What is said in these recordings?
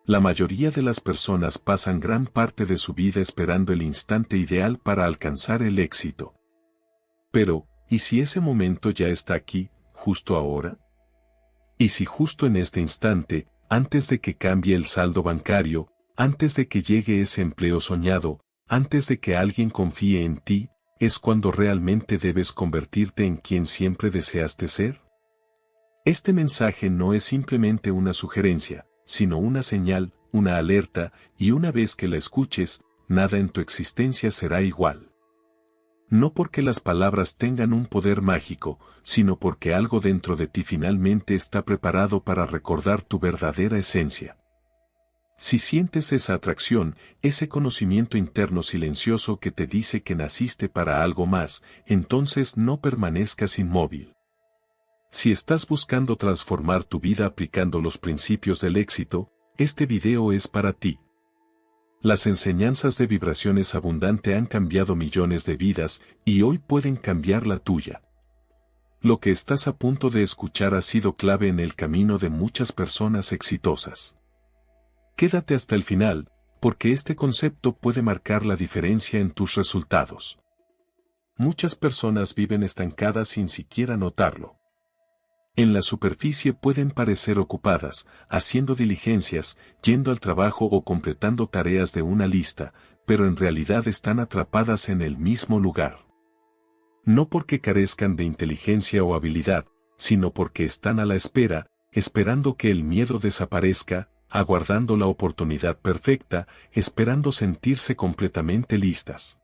La mayoría de las personas pasan gran parte de su vida esperando el instante ideal para alcanzar el éxito. Pero, ¿y si ese momento ya está aquí, justo ahora? ¿Y si justo en este instante, antes de que cambie el saldo bancario, antes de que llegue ese empleo soñado, antes de que alguien confíe en ti, es cuando realmente debes convertirte en quien siempre deseaste ser? Este mensaje no es simplemente una sugerencia, sino una señal, una alerta, y una vez que la escuches, nada en tu existencia será igual. No porque las palabras tengan un poder mágico, sino porque algo dentro de ti finalmente está preparado para recordar tu verdadera esencia. Si sientes esa atracción, ese conocimiento interno silencioso que te dice que naciste para algo más, entonces no permanezcas inmóvil. Si estás buscando transformar tu vida aplicando los principios del éxito, este video es para ti. Las enseñanzas de Vibraciones Abundante han cambiado millones de vidas y hoy pueden cambiar la tuya. Lo que estás a punto de escuchar ha sido clave en el camino de muchas personas exitosas. Quédate hasta el final, porque este concepto puede marcar la diferencia en tus resultados. Muchas personas viven estancadas sin siquiera notarlo. En la superficie pueden parecer ocupadas, haciendo diligencias, yendo al trabajo o completando tareas de una lista, pero en realidad están atrapadas en el mismo lugar. No porque carezcan de inteligencia o habilidad, sino porque están a la espera, esperando que el miedo desaparezca, aguardando la oportunidad perfecta, esperando sentirse completamente listas.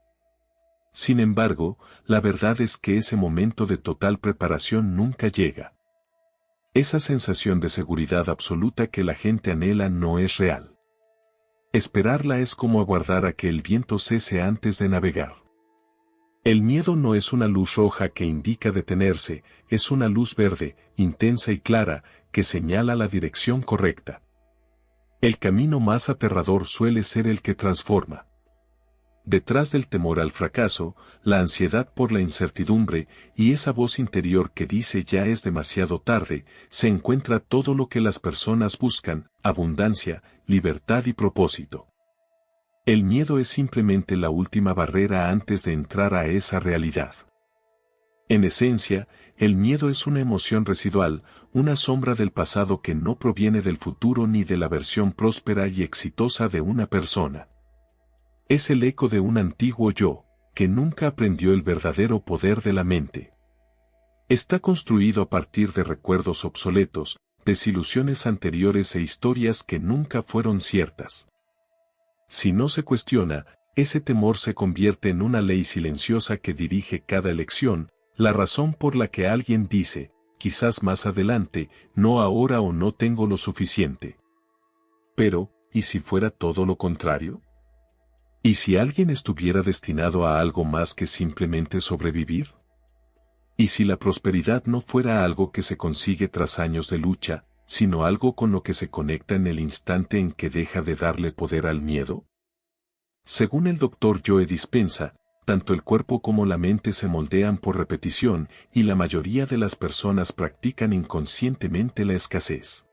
Sin embargo, la verdad es que ese momento de total preparación nunca llega. Esa sensación de seguridad absoluta que la gente anhela no es real. Esperarla es como aguardar a que el viento cese antes de navegar. El miedo no es una luz roja que indica detenerse, es una luz verde, intensa y clara, que señala la dirección correcta. El camino más aterrador suele ser el que transforma. Detrás del temor al fracaso, la ansiedad por la incertidumbre y esa voz interior que dice ya es demasiado tarde, se encuentra todo lo que las personas buscan: abundancia, libertad y propósito. El miedo es simplemente la última barrera antes de entrar a esa realidad. En esencia, el miedo es una emoción residual, una sombra del pasado que no proviene del futuro ni de la versión próspera y exitosa de una persona. Es el eco de un antiguo yo, que nunca aprendió el verdadero poder de la mente. Está construido a partir de recuerdos obsoletos, desilusiones anteriores e historias que nunca fueron ciertas. Si no se cuestiona, ese temor se convierte en una ley silenciosa que dirige cada elección, la razón por la que alguien dice, quizás más adelante, no ahora o no tengo lo suficiente. Pero, ¿y si fuera todo lo contrario? ¿Y si alguien estuviera destinado a algo más que simplemente sobrevivir? ¿Y si la prosperidad no fuera algo que se consigue tras años de lucha, sino algo con lo que se conecta en el instante en que deja de darle poder al miedo? Según el Dr. Joe Dispenza, tanto el cuerpo como la mente se moldean por repetición y la mayoría de las personas practican inconscientemente la escasez.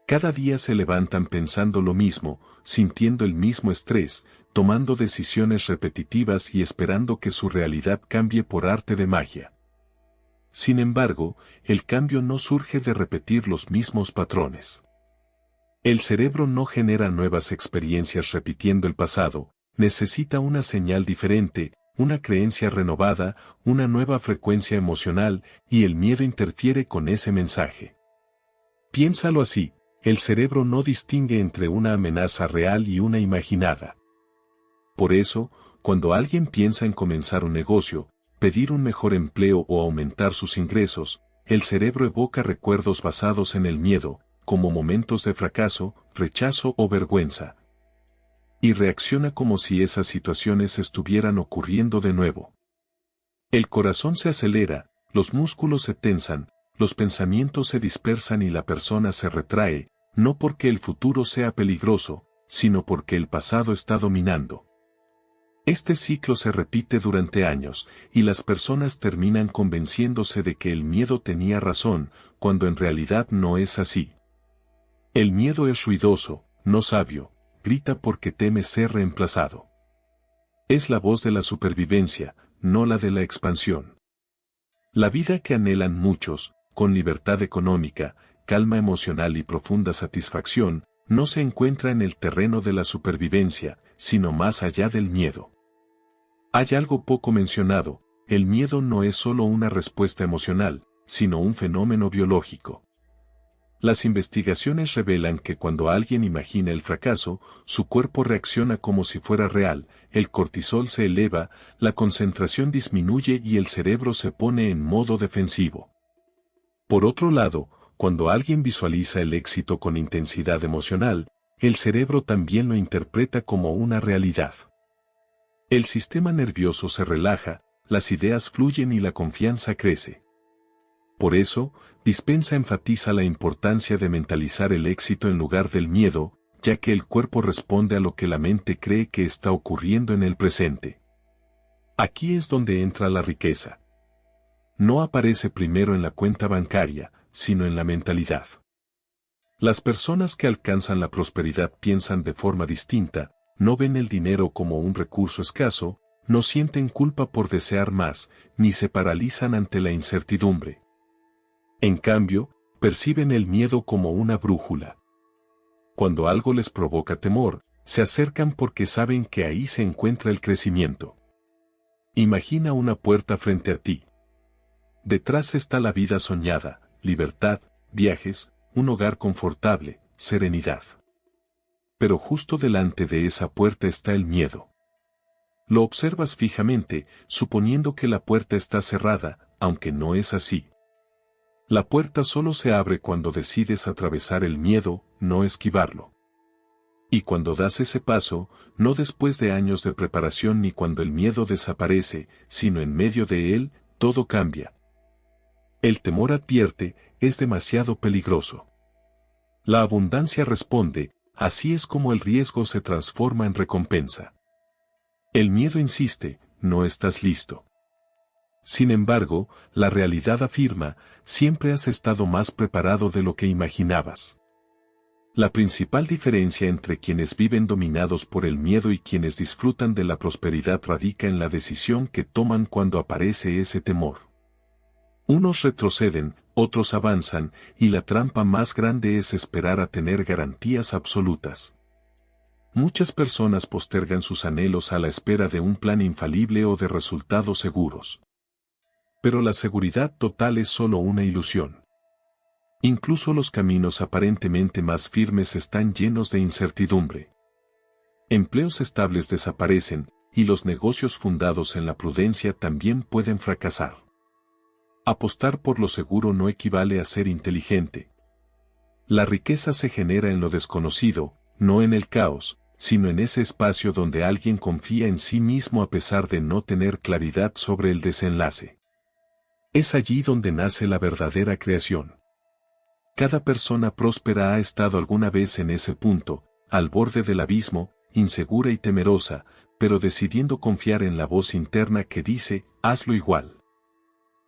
Cada día se levantan pensando lo mismo, sintiendo el mismo estrés, tomando decisiones repetitivas y esperando que su realidad cambie por arte de magia. Sin embargo, el cambio no surge de repetir los mismos patrones. El cerebro no genera nuevas experiencias repitiendo el pasado, necesita una señal diferente, una creencia renovada, una nueva frecuencia emocional, y el miedo interfiere con ese mensaje. Piénsalo así. El cerebro no distingue entre una amenaza real y una imaginada. Por eso, cuando alguien piensa en comenzar un negocio, pedir un mejor empleo o aumentar sus ingresos, el cerebro evoca recuerdos basados en el miedo, como momentos de fracaso, rechazo o vergüenza. Y reacciona como si esas situaciones estuvieran ocurriendo de nuevo. El corazón se acelera, los músculos se tensan, los pensamientos se dispersan y la persona se retrae, no porque el futuro sea peligroso, sino porque el pasado está dominando. Este ciclo se repite durante años, y las personas terminan convenciéndose de que el miedo tenía razón, cuando en realidad no es así. El miedo es ruidoso, no sabio, grita porque teme ser reemplazado. Es la voz de la supervivencia, no la de la expansión. La vida que anhelan muchos, con libertad económica, calma emocional y profunda satisfacción, no se encuentra en el terreno de la supervivencia, sino más allá del miedo. Hay algo poco mencionado: el miedo no es solo una respuesta emocional, sino un fenómeno biológico. Las investigaciones revelan que cuando alguien imagina el fracaso, su cuerpo reacciona como si fuera real, el cortisol se eleva, la concentración disminuye y el cerebro se pone en modo defensivo. Por otro lado, cuando alguien visualiza el éxito con intensidad emocional, el cerebro también lo interpreta como una realidad. El sistema nervioso se relaja, las ideas fluyen y la confianza crece. Por eso, Dispenza enfatiza la importancia de mentalizar el éxito en lugar del miedo, ya que el cuerpo responde a lo que la mente cree que está ocurriendo en el presente. Aquí es donde entra la riqueza. No aparece primero en la cuenta bancaria, sino en la mentalidad. Las personas que alcanzan la prosperidad piensan de forma distinta, no ven el dinero como un recurso escaso, no sienten culpa por desear más, ni se paralizan ante la incertidumbre. En cambio, perciben el miedo como una brújula. Cuando algo les provoca temor, se acercan porque saben que ahí se encuentra el crecimiento. Imagina una puerta frente a ti. Detrás está la vida soñada, libertad, viajes, un hogar confortable, serenidad. Pero justo delante de esa puerta está el miedo. Lo observas fijamente, suponiendo que la puerta está cerrada, aunque no es así. La puerta solo se abre cuando decides atravesar el miedo, no esquivarlo. Y cuando das ese paso, no después de años de preparación ni cuando el miedo desaparece, sino en medio de él, todo cambia. El temor advierte, es demasiado peligroso. La abundancia responde, así es como el riesgo se transforma en recompensa. El miedo insiste, no estás listo. Sin embargo, la realidad afirma, siempre has estado más preparado de lo que imaginabas. La principal diferencia entre quienes viven dominados por el miedo y quienes disfrutan de la prosperidad radica en la decisión que toman cuando aparece ese temor. Unos retroceden, otros avanzan, y la trampa más grande es esperar a tener garantías absolutas. Muchas personas postergan sus anhelos a la espera de un plan infalible o de resultados seguros. Pero la seguridad total es solo una ilusión. Incluso los caminos aparentemente más firmes están llenos de incertidumbre. Empleos estables desaparecen, y los negocios fundados en la prudencia también pueden fracasar. Apostar por lo seguro no equivale a ser inteligente. La riqueza se genera en lo desconocido, no en el caos, sino en ese espacio donde alguien confía en sí mismo a pesar de no tener claridad sobre el desenlace. Es allí donde nace la verdadera creación. Cada persona próspera ha estado alguna vez en ese punto, al borde del abismo, insegura y temerosa, pero decidiendo confiar en la voz interna que dice, hazlo igual.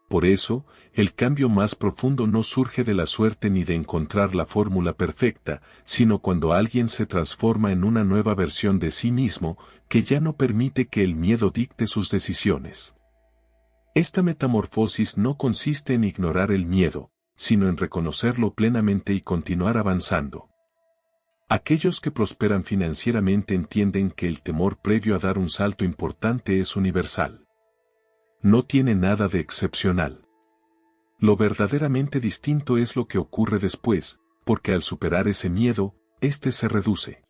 Por eso, el cambio más profundo no surge de la suerte ni de encontrar la fórmula perfecta, sino cuando alguien se transforma en una nueva versión de sí mismo, que ya no permite que el miedo dicte sus decisiones. Esta metamorfosis no consiste en ignorar el miedo, sino en reconocerlo plenamente y continuar avanzando. Aquellos que prosperan financieramente entienden que el temor previo a dar un salto importante es universal. No tiene nada de excepcional. Lo verdaderamente distinto es lo que ocurre después, porque al superar ese miedo, éste se reduce.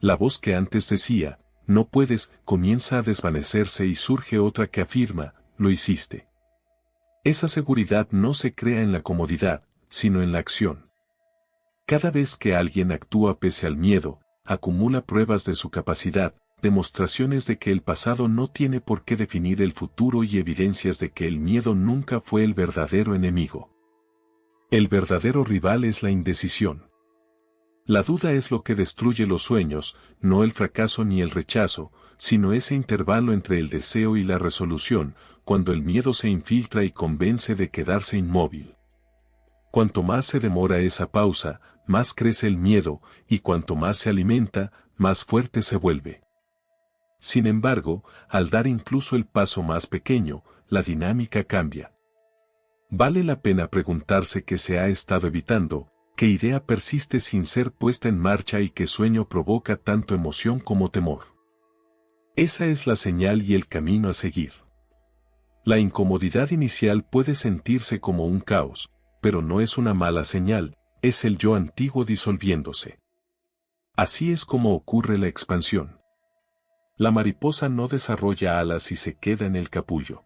La voz que antes decía, no puedes, comienza a desvanecerse y surge otra que afirma, lo hiciste. Esa seguridad no se crea en la comodidad, sino en la acción. Cada vez que alguien actúa pese al miedo, acumula pruebas de su capacidad, demostraciones de que el pasado no tiene por qué definir el futuro y evidencias de que el miedo nunca fue el verdadero enemigo. El verdadero rival es la indecisión. La duda es lo que destruye los sueños, no el fracaso ni el rechazo, sino ese intervalo entre el deseo y la resolución, cuando el miedo se infiltra y convence de quedarse inmóvil. Cuanto más se demora esa pausa, más crece el miedo, y cuanto más se alimenta, más fuerte se vuelve. Sin embargo, al dar incluso el paso más pequeño, la dinámica cambia. Vale la pena preguntarse qué se ha estado evitando, qué idea persiste sin ser puesta en marcha y qué sueño provoca tanto emoción como temor. Esa es la señal y el camino a seguir. La incomodidad inicial puede sentirse como un caos, pero no es una mala señal, es el yo antiguo disolviéndose. Así es como ocurre la expansión. La mariposa no desarrolla alas y se queda en el capullo.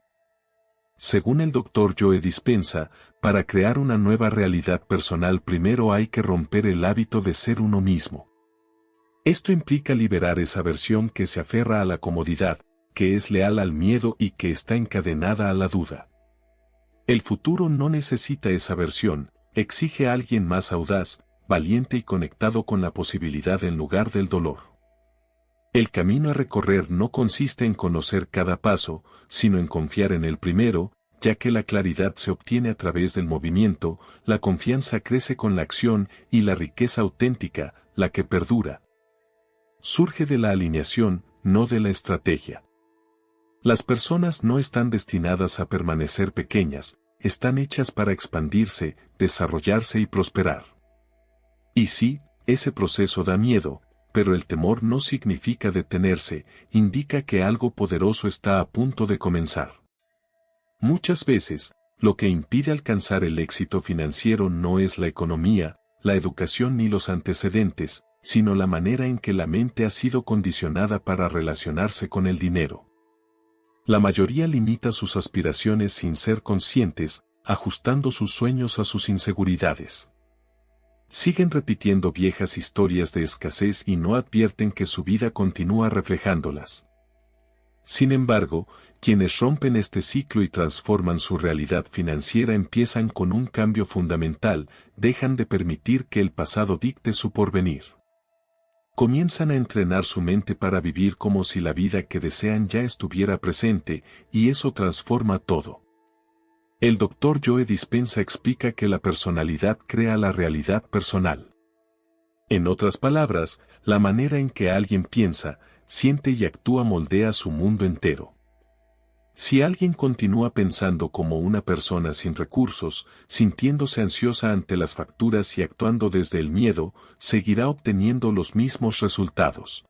Según el Dr. Joe Dispenza, para crear una nueva realidad personal primero hay que romper el hábito de ser uno mismo. Esto implica liberar esa versión que se aferra a la comodidad, que es leal al miedo y que está encadenada a la duda. El futuro no necesita esa versión, exige a alguien más audaz, valiente y conectado con la posibilidad en lugar del dolor. El camino a recorrer no consiste en conocer cada paso, sino en confiar en el primero, ya que la claridad se obtiene a través del movimiento, la confianza crece con la acción y la riqueza auténtica, la que perdura, surge de la alineación, no de la estrategia. Las personas no están destinadas a permanecer pequeñas, están hechas para expandirse, desarrollarse y prosperar. Y sí, ese proceso da miedo, pero el temor no significa detenerse, indica que algo poderoso está a punto de comenzar. Muchas veces, lo que impide alcanzar el éxito financiero no es la economía, la educación ni los antecedentes, sino la manera en que la mente ha sido condicionada para relacionarse con el dinero. La mayoría limita sus aspiraciones sin ser conscientes, ajustando sus sueños a sus inseguridades. Siguen repitiendo viejas historias de escasez y no advierten que su vida continúa reflejándolas. Sin embargo, quienes rompen este ciclo y transforman su realidad financiera empiezan con un cambio fundamental, dejan de permitir que el pasado dicte su porvenir. Comienzan a entrenar su mente para vivir como si la vida que desean ya estuviera presente, y eso transforma todo. El Dr. Joe Dispenza explica que la personalidad crea la realidad personal. En otras palabras, la manera en que alguien piensa, siente y actúa moldea su mundo entero. Si alguien continúa pensando como una persona sin recursos, sintiéndose ansiosa ante las facturas y actuando desde el miedo, seguirá obteniendo los mismos resultados.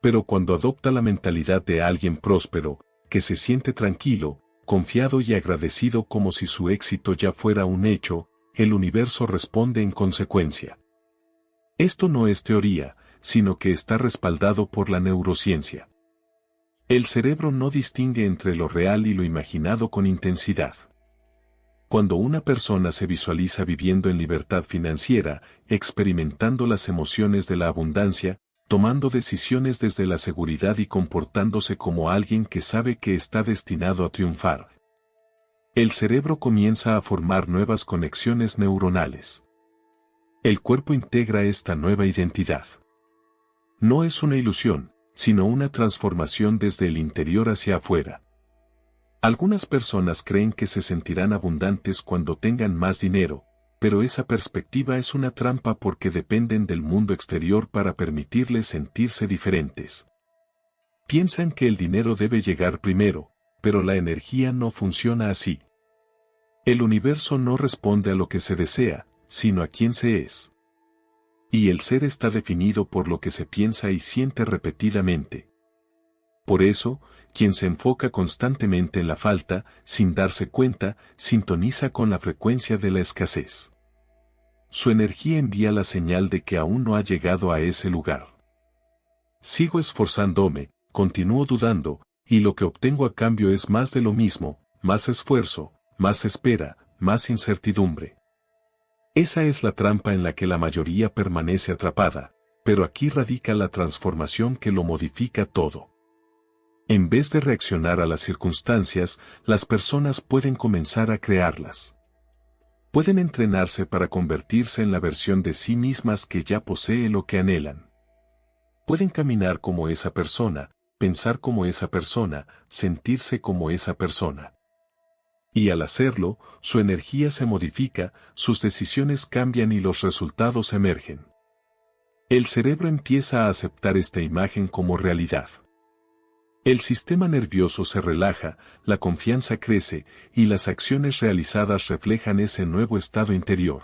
Pero cuando adopta la mentalidad de alguien próspero, que se siente tranquilo, confiado y agradecido como si su éxito ya fuera un hecho, el universo responde en consecuencia. Esto no es teoría, sino que está respaldado por la neurociencia. El cerebro no distingue entre lo real y lo imaginado con intensidad. Cuando una persona se visualiza viviendo en libertad financiera, experimentando las emociones de la abundancia, tomando decisiones desde la seguridad y comportándose como alguien que sabe que está destinado a triunfar, el cerebro comienza a formar nuevas conexiones neuronales. El cuerpo integra esta nueva identidad. No es una ilusión, sino una transformación desde el interior hacia afuera. Algunas personas creen que se sentirán abundantes cuando tengan más dinero, pero esa perspectiva es una trampa porque dependen del mundo exterior para permitirles sentirse diferentes. Piensan que el dinero debe llegar primero, pero la energía no funciona así. El universo no responde a lo que se desea, sino a quien se es. Y el ser está definido por lo que se piensa y siente repetidamente. Por eso, quien se enfoca constantemente en la falta, sin darse cuenta, sintoniza con la frecuencia de la escasez. Su energía envía la señal de que aún no ha llegado a ese lugar. Sigo esforzándome, continúo dudando, y lo que obtengo a cambio es más de lo mismo, más esfuerzo, más espera, más incertidumbre. Esa es la trampa en la que la mayoría permanece atrapada, pero aquí radica la transformación que lo modifica todo. En vez de reaccionar a las circunstancias, las personas pueden comenzar a crearlas. Pueden entrenarse para convertirse en la versión de sí mismas que ya posee lo que anhelan. Pueden caminar como esa persona, pensar como esa persona, sentirse como esa persona. Y al hacerlo, su energía se modifica, sus decisiones cambian y los resultados emergen. El cerebro empieza a aceptar esta imagen como realidad. El sistema nervioso se relaja, la confianza crece, y las acciones realizadas reflejan ese nuevo estado interior.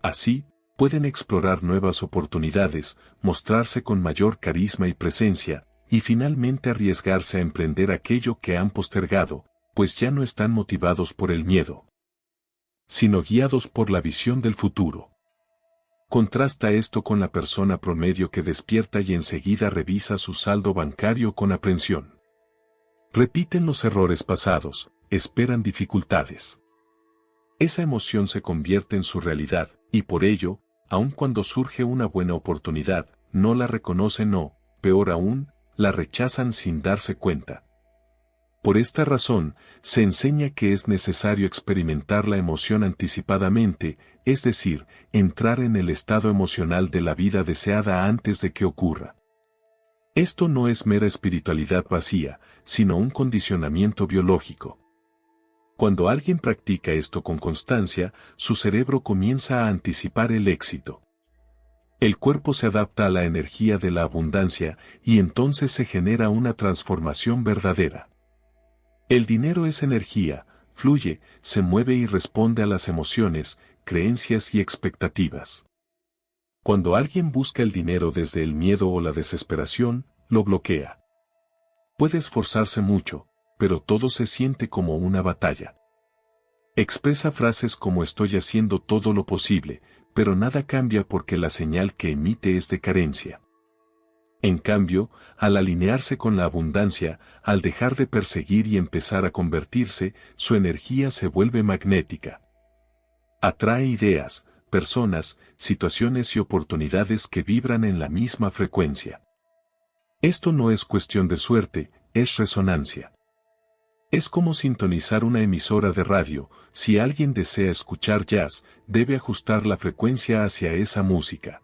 Así, pueden explorar nuevas oportunidades, mostrarse con mayor carisma y presencia, y finalmente arriesgarse a emprender aquello que han postergado, pues ya no están motivados por el miedo, sino guiados por la visión del futuro. Contrasta esto con la persona promedio que despierta y enseguida revisa su saldo bancario con aprensión. Repiten los errores pasados, esperan dificultades. Esa emoción se convierte en su realidad, y por ello, aun cuando surge una buena oportunidad, no la reconocen o, peor aún, la rechazan sin darse cuenta. Por esta razón, se enseña que es necesario experimentar la emoción anticipadamente, es decir, entrar en el estado emocional de la vida deseada antes de que ocurra. Esto no es mera espiritualidad vacía, sino un condicionamiento biológico. Cuando alguien practica esto con constancia, su cerebro comienza a anticipar el éxito. El cuerpo se adapta a la energía de la abundancia y entonces se genera una transformación verdadera. El dinero es energía, fluye, se mueve y responde a las emociones, creencias y expectativas. Cuando alguien busca el dinero desde el miedo o la desesperación, lo bloquea. Puede esforzarse mucho, pero todo se siente como una batalla. Expresa frases como estoy haciendo todo lo posible, pero nada cambia porque la señal que emite es de carencia. En cambio, al alinearse con la abundancia, al dejar de perseguir y empezar a convertirse, su energía se vuelve magnética. Atrae ideas, personas, situaciones y oportunidades que vibran en la misma frecuencia. Esto no es cuestión de suerte, es resonancia. Es como sintonizar una emisora de radio, si alguien desea escuchar jazz, debe ajustar la frecuencia hacia esa música.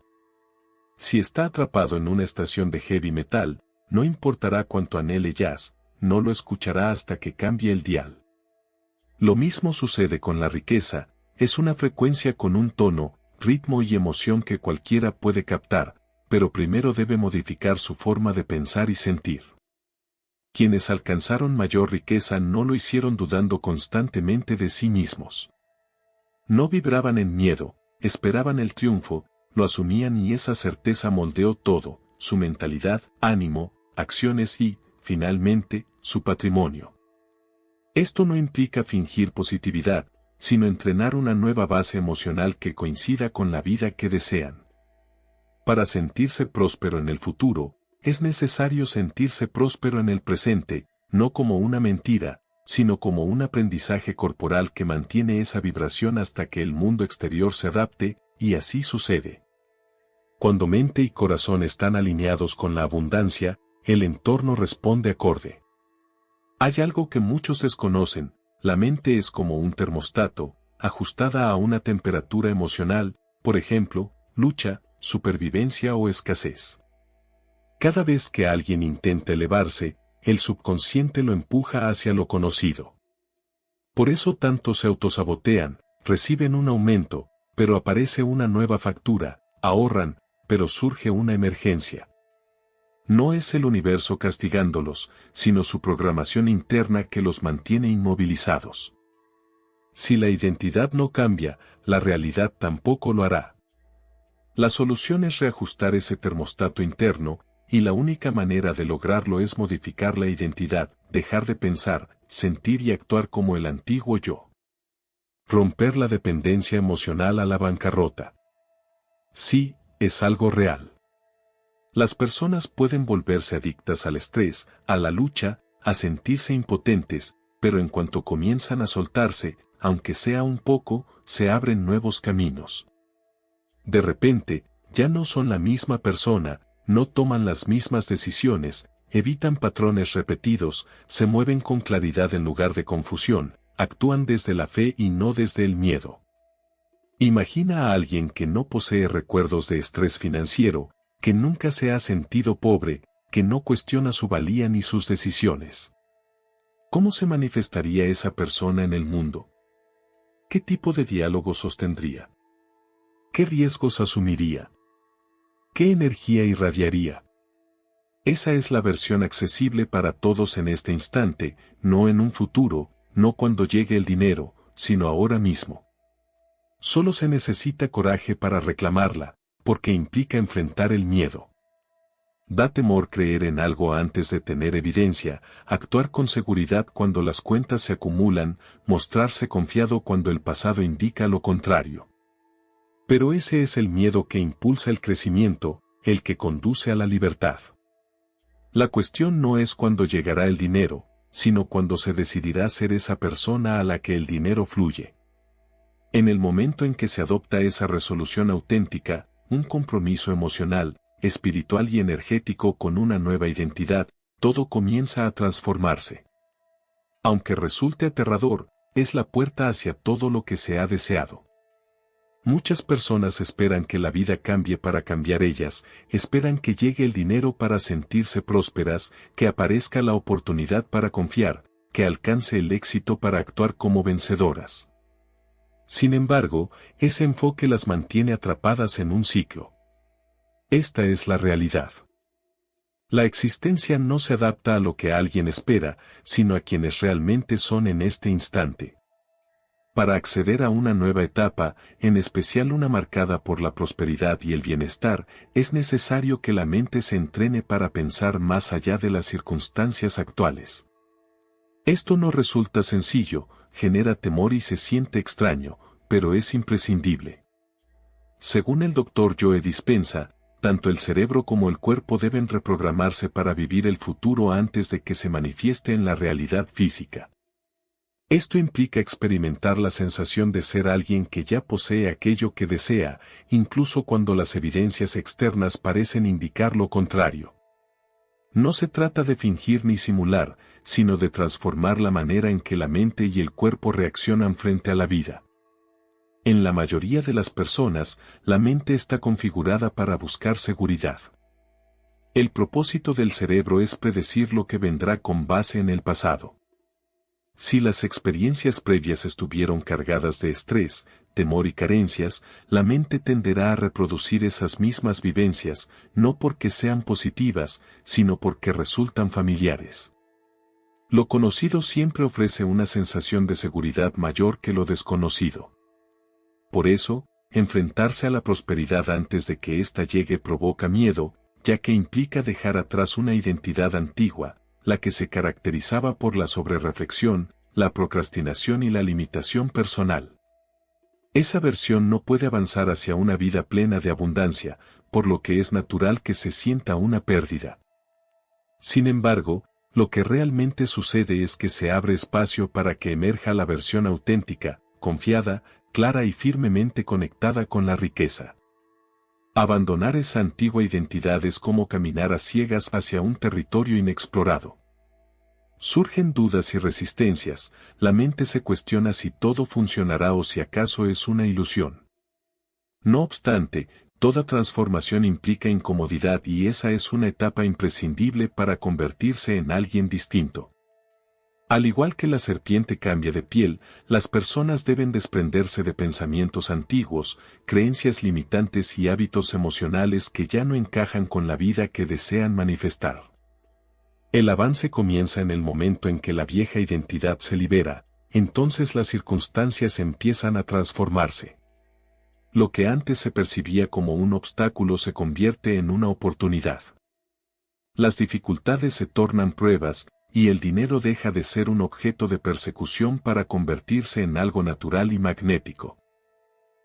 Si está atrapado en una estación de heavy metal, no importará cuánto anhele jazz, no lo escuchará hasta que cambie el dial. Lo mismo sucede con la riqueza, es una frecuencia con un tono, ritmo y emoción que cualquiera puede captar, pero primero debe modificar su forma de pensar y sentir. Quienes alcanzaron mayor riqueza no lo hicieron dudando constantemente de sí mismos. No vibraban en miedo, esperaban el triunfo, lo asumían y esa certeza moldeó todo, su mentalidad, ánimo, acciones y, finalmente, su patrimonio. Esto no implica fingir positividad, sino entrenar una nueva base emocional que coincida con la vida que desean. Para sentirse próspero en el futuro, es necesario sentirse próspero en el presente, no como una mentira, sino como un aprendizaje corporal que mantiene esa vibración hasta que el mundo exterior se adapte, y así sucede. Cuando mente y corazón están alineados con la abundancia, el entorno responde acorde. Hay algo que muchos desconocen, la mente es como un termostato, ajustada a una temperatura emocional, por ejemplo, lucha, supervivencia o escasez. Cada vez que alguien intenta elevarse, el subconsciente lo empuja hacia lo conocido. Por eso tantos se autosabotean, reciben un aumento, pero aparece una nueva factura, ahorran, pero surge una emergencia. No es el universo castigándolos, sino su programación interna que los mantiene inmovilizados. Si la identidad no cambia, la realidad tampoco lo hará. La solución es reajustar ese termostato interno, y la única manera de lograrlo es modificar la identidad, dejar de pensar, sentir y actuar como el antiguo yo. Romper la dependencia emocional a la bancarrota. Sí, es algo real. Las personas pueden volverse adictas al estrés, a la lucha, a sentirse impotentes, pero en cuanto comienzan a soltarse, aunque sea un poco, se abren nuevos caminos. De repente, ya no son la misma persona, no toman las mismas decisiones, evitan patrones repetidos, se mueven con claridad en lugar de confusión, actúan desde la fe y no desde el miedo. Imagina a alguien que no posee recuerdos de estrés financiero, que nunca se ha sentido pobre, que no cuestiona su valía ni sus decisiones. ¿Cómo se manifestaría esa persona en el mundo? ¿Qué tipo de diálogo sostendría? ¿Qué riesgos asumiría? ¿Qué energía irradiaría? Esa es la versión accesible para todos en este instante, no en un futuro, no cuando llegue el dinero, sino ahora mismo. Solo se necesita coraje para reclamarla, porque implica enfrentar el miedo. Da temor creer en algo antes de tener evidencia, actuar con seguridad cuando las cuentas se acumulan, mostrarse confiado cuando el pasado indica lo contrario. Pero ese es el miedo que impulsa el crecimiento, el que conduce a la libertad. La cuestión no es cuándo llegará el dinero, sino cuando se decidirá ser esa persona a la que el dinero fluye. En el momento en que se adopta esa resolución auténtica, un compromiso emocional, espiritual y energético con una nueva identidad, todo comienza a transformarse. Aunque resulte aterrador, es la puerta hacia todo lo que se ha deseado. Muchas personas esperan que la vida cambie para cambiar ellas, esperan que llegue el dinero para sentirse prósperas, que aparezca la oportunidad para confiar, que alcance el éxito para actuar como vencedoras. Sin embargo, ese enfoque las mantiene atrapadas en un ciclo. Esta es la realidad. La existencia no se adapta a lo que alguien espera, sino a quienes realmente son en este instante. Para acceder a una nueva etapa, en especial una marcada por la prosperidad y el bienestar, es necesario que la mente se entrene para pensar más allá de las circunstancias actuales. Esto no resulta sencillo, genera temor y se siente extraño, pero es imprescindible. Según el Dr. Joe Dispenza, tanto el cerebro como el cuerpo deben reprogramarse para vivir el futuro antes de que se manifieste en la realidad física. Esto implica experimentar la sensación de ser alguien que ya posee aquello que desea, incluso cuando las evidencias externas parecen indicar lo contrario. No se trata de fingir ni simular, sino de transformar la manera en que la mente y el cuerpo reaccionan frente a la vida. En la mayoría de las personas, la mente está configurada para buscar seguridad. El propósito del cerebro es predecir lo que vendrá con base en el pasado. Si las experiencias previas estuvieron cargadas de estrés, temor y carencias, la mente tenderá a reproducir esas mismas vivencias, no porque sean positivas, sino porque resultan familiares. Lo conocido siempre ofrece una sensación de seguridad mayor que lo desconocido. Por eso, enfrentarse a la prosperidad antes de que ésta llegue provoca miedo, ya que implica dejar atrás una identidad antigua, la que se caracterizaba por la sobrereflexión, la procrastinación y la limitación personal. Esa versión no puede avanzar hacia una vida plena de abundancia, por lo que es natural que se sienta una pérdida. Sin embargo, lo que realmente sucede es que se abre espacio para que emerja la versión auténtica, confiada, clara y firmemente conectada con la riqueza. Abandonar esa antigua identidad es como caminar a ciegas hacia un territorio inexplorado. Surgen dudas y resistencias, la mente se cuestiona si todo funcionará o si acaso es una ilusión. No obstante, toda transformación implica incomodidad y esa es una etapa imprescindible para convertirse en alguien distinto. Al igual que la serpiente cambia de piel, las personas deben desprenderse de pensamientos antiguos, creencias limitantes y hábitos emocionales que ya no encajan con la vida que desean manifestar. El avance comienza en el momento en que la vieja identidad se libera, entonces las circunstancias empiezan a transformarse. Lo que antes se percibía como un obstáculo se convierte en una oportunidad. Las dificultades se tornan pruebas, y el dinero deja de ser un objeto de persecución para convertirse en algo natural y magnético.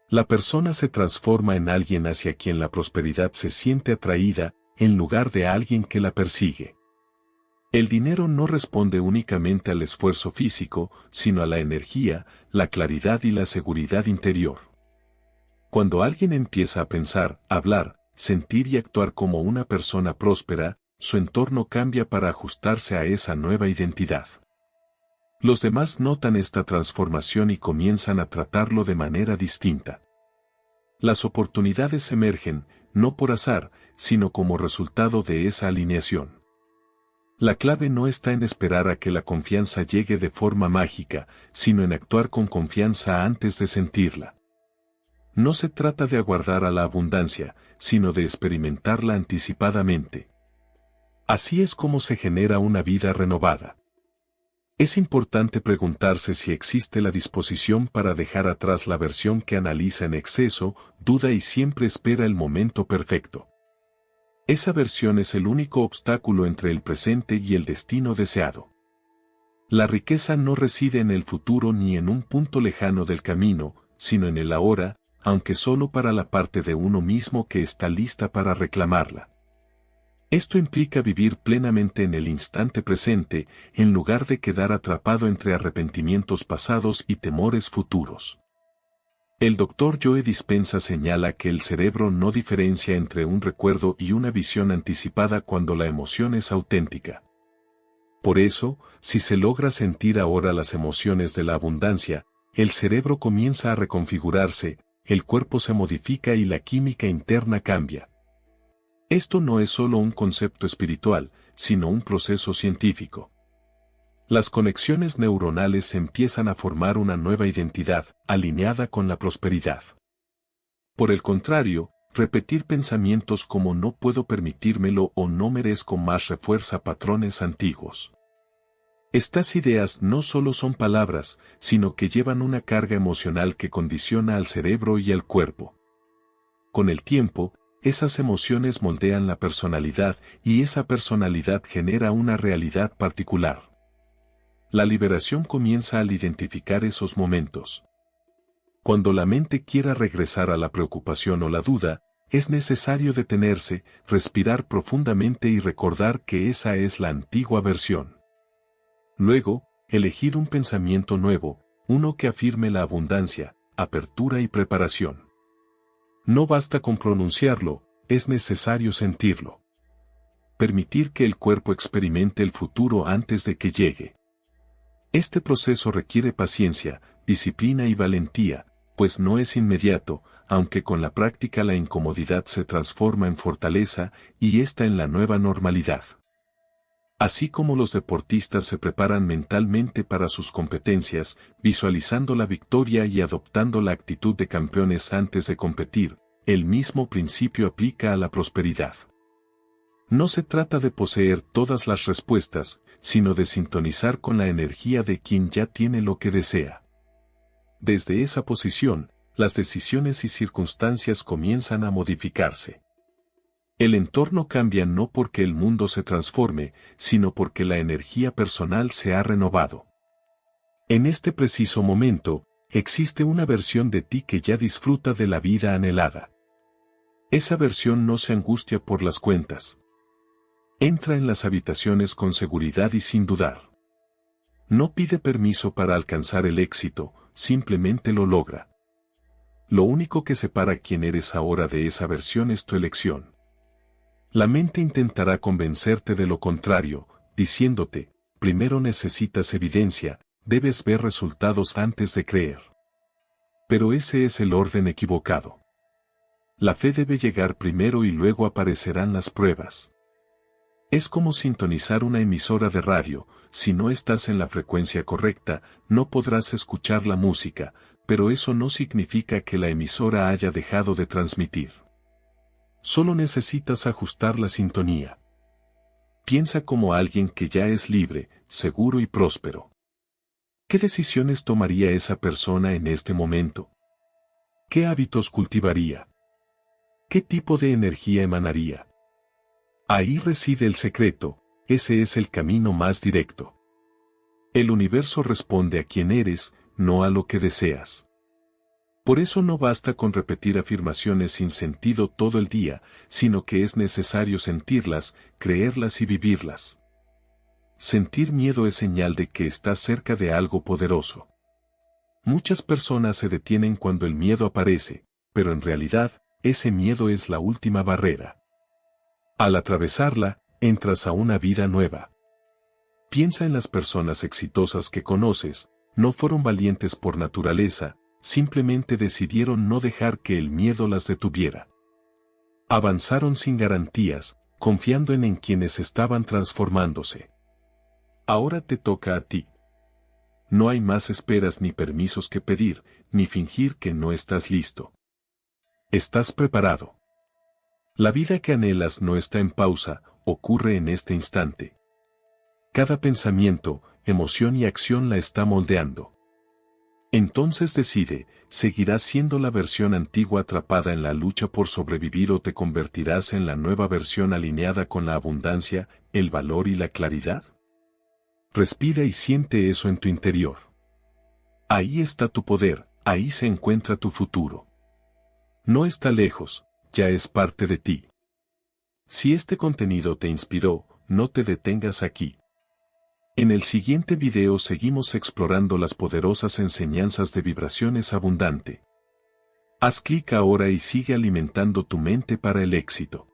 La persona se transforma en alguien hacia quien la prosperidad se siente atraída, en lugar de alguien que la persigue. El dinero no responde únicamente al esfuerzo físico, sino a la energía, la claridad y la seguridad interior. Cuando alguien empieza a pensar, hablar, sentir y actuar como una persona próspera, su entorno cambia para ajustarse a esa nueva identidad. Los demás notan esta transformación y comienzan a tratarlo de manera distinta. Las oportunidades emergen, no por azar, sino como resultado de esa alineación. La clave no está en esperar a que la confianza llegue de forma mágica, sino en actuar con confianza antes de sentirla. No se trata de aguardar a la abundancia, sino de experimentarla anticipadamente. Así es como se genera una vida renovada. Es importante preguntarse si existe la disposición para dejar atrás la versión que analiza en exceso, duda y siempre espera el momento perfecto. Esa versión es el único obstáculo entre el presente y el destino deseado. La riqueza no reside en el futuro ni en un punto lejano del camino, sino en el ahora, aunque solo para la parte de uno mismo que está lista para reclamarla. Esto implica vivir plenamente en el instante presente, en lugar de quedar atrapado entre arrepentimientos pasados y temores futuros. El Dr. Joe Dispenza señala que el cerebro no diferencia entre un recuerdo y una visión anticipada cuando la emoción es auténtica. Por eso, si se logra sentir ahora las emociones de la abundancia, el cerebro comienza a reconfigurarse, el cuerpo se modifica y la química interna cambia. Esto no es solo un concepto espiritual, sino un proceso científico. Las conexiones neuronales empiezan a formar una nueva identidad, alineada con la prosperidad. Por el contrario, repetir pensamientos como no puedo permitírmelo o no merezco más refuerza patrones antiguos. Estas ideas no solo son palabras, sino que llevan una carga emocional que condiciona al cerebro y al cuerpo. Con el tiempo, esas emociones moldean la personalidad y esa personalidad genera una realidad particular. La liberación comienza al identificar esos momentos. Cuando la mente quiera regresar a la preocupación o la duda, es necesario detenerse, respirar profundamente y recordar que esa es la antigua versión. Luego, elegir un pensamiento nuevo, uno que afirme la abundancia, apertura y preparación. No basta con pronunciarlo, es necesario sentirlo. Permitir que el cuerpo experimente el futuro antes de que llegue. Este proceso requiere paciencia, disciplina y valentía, pues no es inmediato, aunque con la práctica la incomodidad se transforma en fortaleza y esta en la nueva normalidad. Así como los deportistas se preparan mentalmente para sus competencias, visualizando la victoria y adoptando la actitud de campeones antes de competir, el mismo principio aplica a la prosperidad. No se trata de poseer todas las respuestas, sino de sintonizar con la energía de quien ya tiene lo que desea. Desde esa posición, las decisiones y circunstancias comienzan a modificarse. El entorno cambia no porque el mundo se transforme, sino porque la energía personal se ha renovado. En este preciso momento, existe una versión de ti que ya disfruta de la vida anhelada. Esa versión no se angustia por las cuentas. Entra en las habitaciones con seguridad y sin dudar. No pide permiso para alcanzar el éxito, simplemente lo logra. Lo único que separa quién eres ahora de esa versión es tu elección. La mente intentará convencerte de lo contrario, diciéndote, primero necesitas evidencia, debes ver resultados antes de creer. Pero ese es el orden equivocado. La fe debe llegar primero y luego aparecerán las pruebas. Es como sintonizar una emisora de radio, si no estás en la frecuencia correcta, no podrás escuchar la música, pero eso no significa que la emisora haya dejado de transmitir. Solo necesitas ajustar la sintonía. Piensa como alguien que ya es libre, seguro y próspero. ¿Qué decisiones tomaría esa persona en este momento? ¿Qué hábitos cultivaría? ¿Qué tipo de energía emanaría? Ahí reside el secreto, ese es el camino más directo. El universo responde a quien eres, no a lo que deseas. Por eso no basta con repetir afirmaciones sin sentido todo el día, sino que es necesario sentirlas, creerlas y vivirlas. Sentir miedo es señal de que estás cerca de algo poderoso. Muchas personas se detienen cuando el miedo aparece, pero en realidad, ese miedo es la última barrera. Al atravesarla, entras a una vida nueva. Piensa en las personas exitosas que conoces, no fueron valientes por naturaleza, simplemente decidieron no dejar que el miedo las detuviera. Avanzaron sin garantías, confiando en quienes estaban transformándose. Ahora te toca a ti. No hay más esperas ni permisos que pedir, ni fingir que no estás listo. Estás preparado. La vida que anhelas no está en pausa, ocurre en este instante. Cada pensamiento, emoción y acción la está moldeando. Entonces decide, ¿seguirás siendo la versión antigua atrapada en la lucha por sobrevivir o te convertirás en la nueva versión alineada con la abundancia, el valor y la claridad? Respira y siente eso en tu interior. Ahí está tu poder, ahí se encuentra tu futuro. No está lejos, ya es parte de ti. Si este contenido te inspiró, no te detengas aquí. En el siguiente video seguimos explorando las poderosas enseñanzas de vibraciones abundante. Haz clic ahora y sigue alimentando tu mente para el éxito.